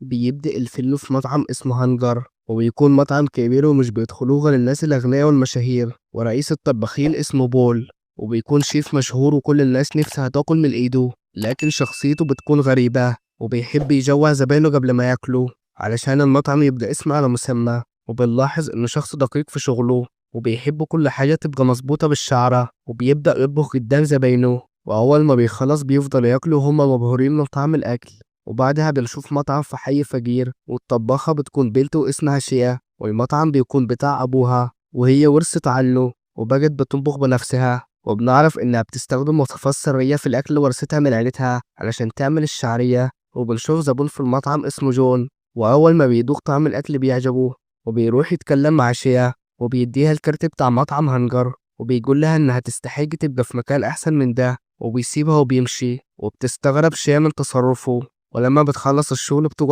بيبدأ الفيلم في مطعم اسمه هانجر، وبيكون مطعم كبير ومش بيدخلوه غير الناس الأغنياء والمشاهير، ورئيس الطباخين اسمه بول، وبيكون شيف مشهور وكل الناس نفسها تاكل من ايده. لكن شخصيته بتكون غريبة، وبيحب يجوع زباينه قبل ما ياكلوا علشان المطعم يبقى اسم على مسمى. وبنلاحظ انه شخص دقيق في شغله، وبيحب كل حاجة تبقى مظبوطة بالشعرة، وبيبدأ يطبخ قدام زباينه، وأول ما بيخلص بيفضل ياكلوا وهما مبهورين من طعم الأكل. وبعدها بنشوف مطعم في حي فقير، والطباخة بتكون بنته اسمها شيا، والمطعم بيكون بتاع أبوها وهي ورثت عنه، وبقت بتطبخ بنفسها. وبنعرف إنها بتستخدم وصفات سرية في الأكل اللي ورثتها من عيلتها علشان تعمل الشعرية. وبنشوف زبون في المطعم اسمه جون، وأول ما بيدوق طعم الأكل بيعجبه، وبيروح يتكلم مع شيا، وبيديها الكارت بتاع مطعم هنجر، وبيقول لها إنها تستحق تبقى في مكان أحسن من ده، وبيسيبها وبيمشي. وبتستغرب شيا من تصرفه، ولما بتخلص الشغل بتقعد